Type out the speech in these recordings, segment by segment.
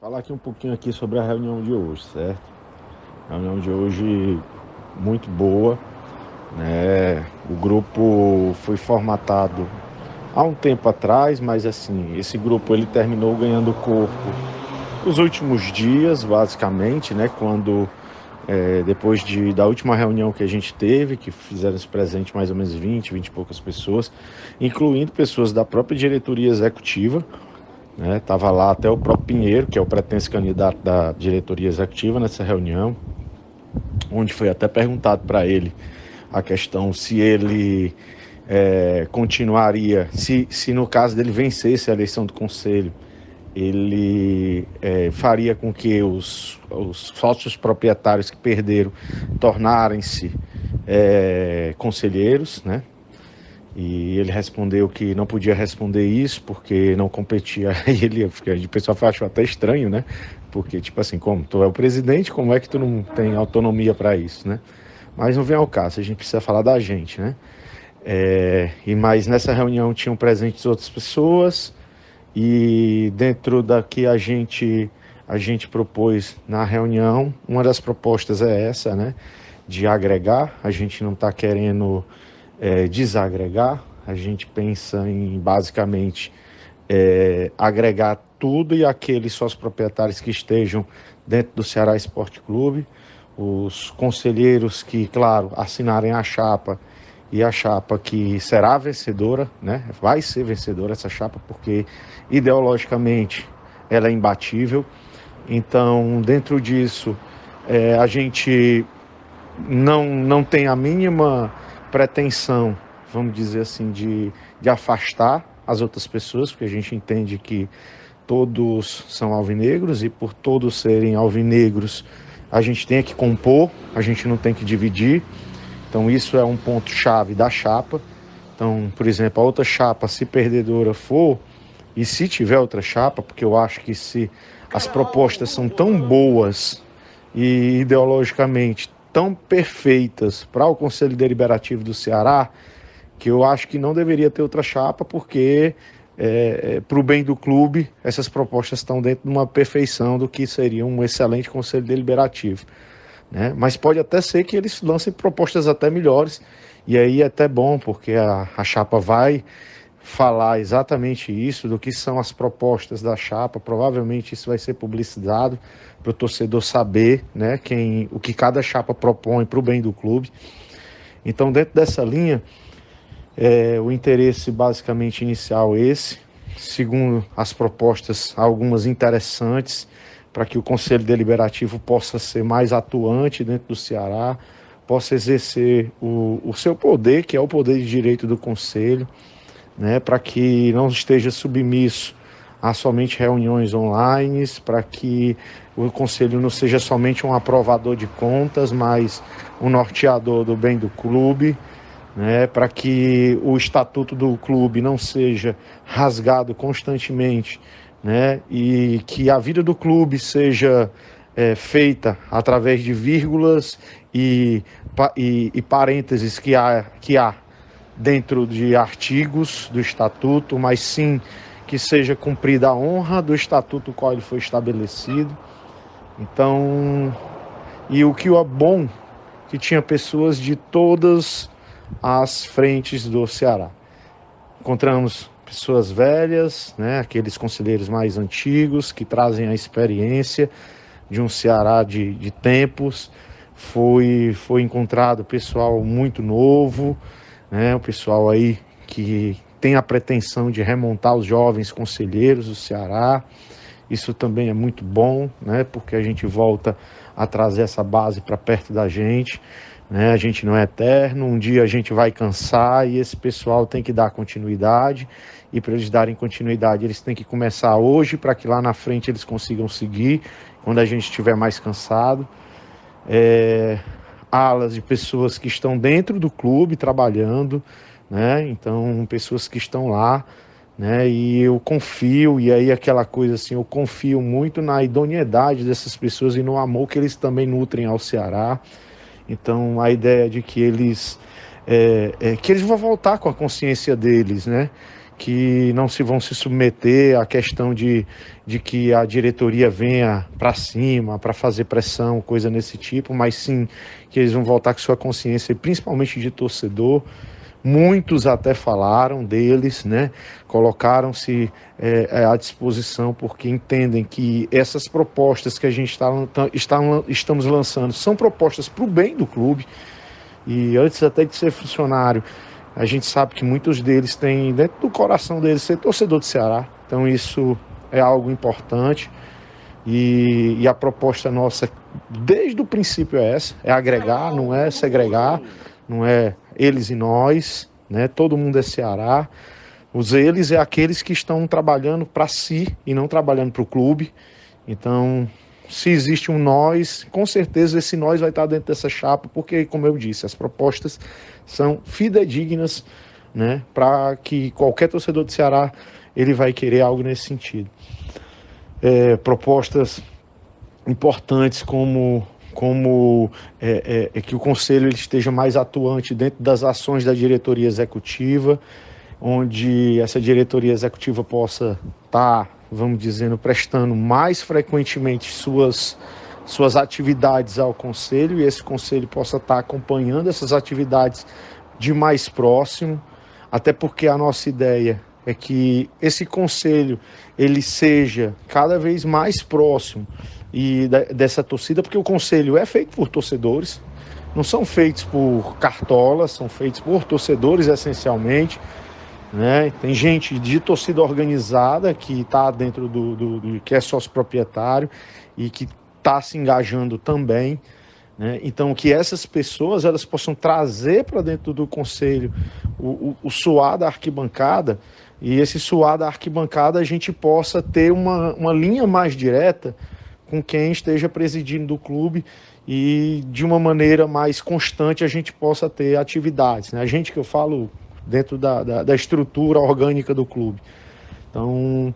Falar aqui um pouquinho aqui sobre a reunião de hoje, certo? A reunião de hoje muito boa, né? O grupo foi formatado há um tempo atrás, mas assim, esse grupo ele terminou ganhando corpo nos últimos dias, basicamente, né? Quando depois da última reunião que a gente teve, que fizeram se presente mais ou menos 20 e poucas pessoas, incluindo pessoas da própria diretoria executiva, né? Tava lá até o próprio Pinheiro, que é o pretenso candidato da diretoria executiva nessa reunião, onde foi até perguntado para ele a questão se ele continuaria, se no caso dele vencesse a eleição do conselho, ele faria com que os sócios proprietários que perderam tornarem-se conselheiros, né? E ele respondeu que não podia responder isso porque não competia a ele. O pessoal achou até estranho, né? Porque, tipo assim, como tu é o presidente, como é que tu não tem autonomia para isso, né? Mas não vem ao caso, a gente precisa falar da gente, né? Mas nessa reunião tinham presentes outras pessoas e dentro da que a gente propôs na reunião, uma das propostas é essa, né? De agregar, a gente não está querendo desagregar, a gente pensa em basicamente agregar tudo e aqueles sócios proprietários que estejam dentro do Ceará Esporte Clube, os conselheiros que, claro, assinarem a chapa e a chapa que será vencedora, né? Vai ser vencedora essa chapa porque ideologicamente ela é imbatível. Então, dentro disso, a gente não tem a mínima pretensão, vamos dizer assim, de afastar as outras pessoas, porque a gente entende que todos são alvinegros e por todos serem alvinegros a gente tem que compor, a gente não tem que dividir. Então isso é um ponto chave da chapa. Então, por exemplo, a outra chapa, se perdedora for, e se tiver outra chapa, porque eu acho que se as propostas são tão boas e ideologicamente tão perfeitas para o Conselho Deliberativo do Ceará, que eu acho que não deveria ter outra chapa, porque para o bem do clube, essas propostas estão dentro de uma perfeição do que seria um excelente Conselho Deliberativo, né? Mas pode até ser que eles lancem propostas até melhores, e aí é até bom, porque a chapa vai falar exatamente isso, do que são as propostas da chapa. Provavelmente isso vai ser publicizado para o torcedor saber, né, o que cada chapa propõe para o bem do clube. Então, dentro dessa linha, o interesse basicamente inicial é esse. Segundo as propostas, algumas interessantes, para que o Conselho Deliberativo possa ser mais atuante dentro do Ceará, possa exercer o seu poder, que é o poder de direito do Conselho, né, para que não esteja submisso a somente reuniões online, para que o Conselho não seja somente um aprovador de contas, mas um norteador do bem do clube, né, para que o estatuto do clube não seja rasgado constantemente, né, e que a vida do clube seja feita através de vírgulas e parênteses que há dentro de artigos do estatuto, mas sim que seja cumprida a honra do estatuto qual ele foi estabelecido. Então, e o que é bom, que tinha pessoas de todas as frentes do Ceará. Encontramos pessoas velhas, né, aqueles conselheiros mais antigos que trazem a experiência de um Ceará de tempos. Foi encontrado pessoal muito novo, né, o pessoal aí que tem a pretensão de remontar os jovens conselheiros do Ceará. Isso também é muito bom, né, porque a gente volta a trazer essa base para perto da gente, né? A gente não é eterno, um dia a gente vai cansar e esse pessoal tem que dar continuidade, e para eles darem continuidade eles têm que começar hoje para que lá na frente eles consigam seguir quando a gente estiver mais cansado. Alas de pessoas que estão dentro do clube trabalhando, né? Então, pessoas que estão lá, né? E eu confio, e aí aquela coisa assim, eu confio muito na idoneidade dessas pessoas e no amor que eles também nutrem ao Ceará. Então, a ideia de que eles vão voltar com a consciência deles, né? que não se vão se submeter à questão de que a diretoria venha para cima, para fazer pressão, coisa nesse tipo, mas sim que eles vão voltar com sua consciência, principalmente de torcedor. Muitos até falaram deles, né? Colocaram-se à disposição porque entendem que essas propostas que a gente estamos lançando são propostas para o bem do clube. E antes até de ser funcionário, a gente sabe que muitos deles têm dentro do coração deles ser torcedor do Ceará. Então isso é algo importante. E a proposta nossa, desde o princípio, é essa: é agregar, não é segregar, não é eles e nós, né? Todo mundo é Ceará. Os eles é aqueles que estão trabalhando para si e não trabalhando para o clube. Então, se existe um nós, com certeza esse nós vai estar dentro dessa chapa, porque, como eu disse, as propostas são fidedignas, né, para que qualquer torcedor do Ceará ele vai querer algo nesse sentido. Propostas importantes como que o Conselho ele esteja mais atuante dentro das ações da diretoria executiva, onde essa diretoria executiva possa estar, vamos dizendo, prestando mais frequentemente suas atividades ao Conselho, e esse Conselho possa estar acompanhando essas atividades de mais próximo, até porque a nossa ideia é que esse Conselho ele seja cada vez mais próximo dessa torcida, porque o Conselho é feito por torcedores, não são feitos por cartolas, são feitos por torcedores essencialmente, né? Tem gente de torcida organizada que está dentro do que é sócio proprietário e que está se engajando também, né? Então que essas pessoas elas possam trazer para dentro do Conselho o suar da arquibancada, e esse suar da arquibancada a gente possa ter uma linha mais direta com quem esteja presidindo o clube, e de uma maneira mais constante a gente possa ter atividades, né? A gente, que eu falo, dentro da estrutura orgânica do clube. Então,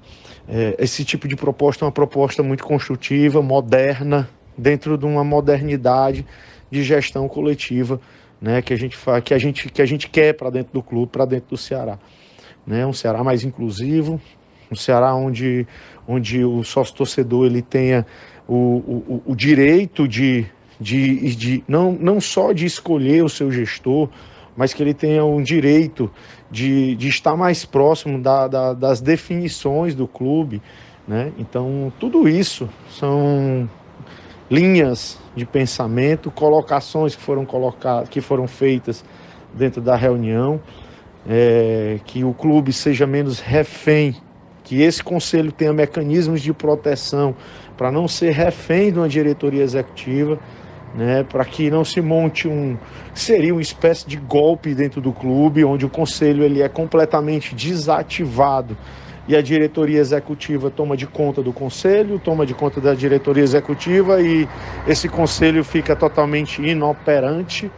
esse tipo de proposta é uma proposta muito construtiva, moderna, dentro de uma modernidade de gestão coletiva, né, que a gente quer para dentro do clube, para dentro do Ceará, né? Um Ceará mais inclusivo, um Ceará onde o sócio-torcedor ele tenha o direito de não só de escolher o seu gestor, mas que ele tenha um direito de estar mais próximo das definições do clube, né? Então, tudo isso são linhas de pensamento, colocações que foram feitas dentro da reunião, que o clube seja menos refém, que esse conselho tenha mecanismos de proteção para não ser refém de uma diretoria executiva, né, para que não se monte seria uma espécie de golpe dentro do clube, onde o conselho ele é completamente desativado e a diretoria executiva toma de conta do conselho, toma de conta da diretoria executiva, e esse conselho fica totalmente inoperante.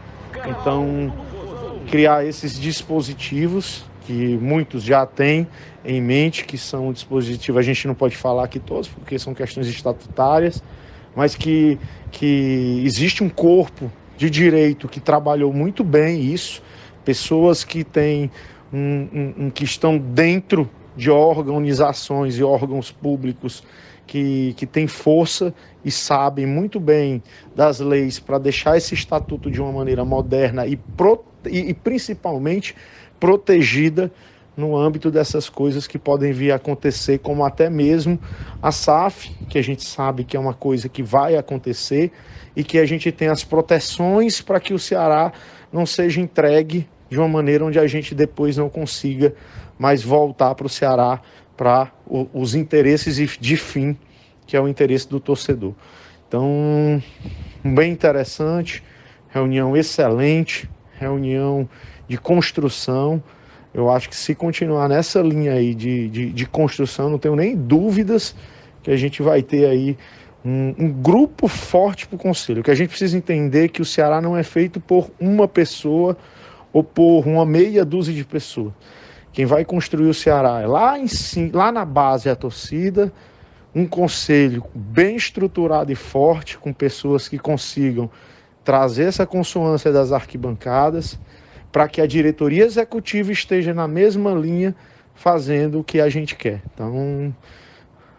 Então, criar esses dispositivos, que muitos já têm em mente, que são dispositivos, a gente não pode falar aqui todos, porque são questões estatutárias, mas que existe um corpo de direito que trabalhou muito bem isso, pessoas que têm que estão dentro de organizações e órgãos públicos que têm força e sabem muito bem das leis para deixar esse estatuto de uma maneira moderna e principalmente protegida no âmbito dessas coisas que podem vir a acontecer, como até mesmo a SAF, que a gente sabe que é uma coisa que vai acontecer, e que a gente tem as proteções para que o Ceará não seja entregue de uma maneira onde a gente depois não consiga mais voltar para o Ceará para os interesses de fim, que é o interesse do torcedor. Então, bem interessante, reunião excelente, reunião de construção. Eu acho que se continuar nessa linha aí de construção, não tenho nem dúvidas que a gente vai ter aí um grupo forte para o Conselho. O que a gente precisa entender é que o Ceará não é feito por uma pessoa ou por uma meia dúzia de pessoas. Quem vai construir o Ceará é lá na base a torcida, um conselho bem estruturado e forte, com pessoas que consigam trazer essa consonância das arquibancadas, para que a diretoria executiva esteja na mesma linha, fazendo o que a gente quer. Então,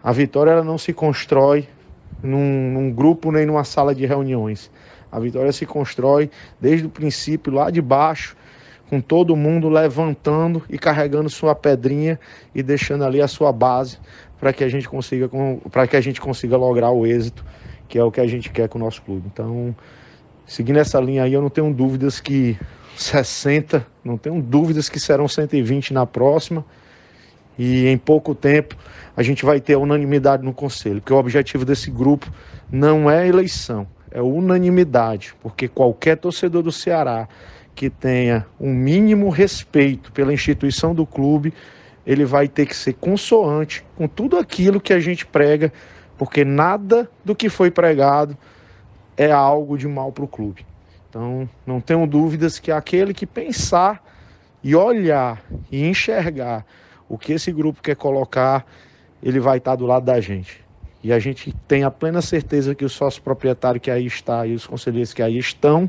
a vitória ela não se constrói num grupo nem numa sala de reuniões. A vitória se constrói desde o princípio, lá de baixo, com todo mundo levantando e carregando sua pedrinha e deixando ali a sua base para que a gente consiga lograr o êxito, que é o que a gente quer com o nosso clube. Então, seguindo essa linha aí, eu não tenho dúvidas que 60, não tenho dúvidas que serão 120 na próxima, e em pouco tempo a gente vai ter a unanimidade no conselho, porque o objetivo desse grupo não é eleição, é unanimidade, porque qualquer torcedor do Ceará que tenha um mínimo respeito pela instituição do clube, ele vai ter que ser consoante com tudo aquilo que a gente prega, porque nada do que foi pregado é algo de mal para o clube. Então, não tenho dúvidas que aquele que pensar e olhar e enxergar o que esse grupo quer colocar, ele vai estar do lado da gente. E a gente tem a plena certeza que o sócio proprietário que aí está e os conselheiros que aí estão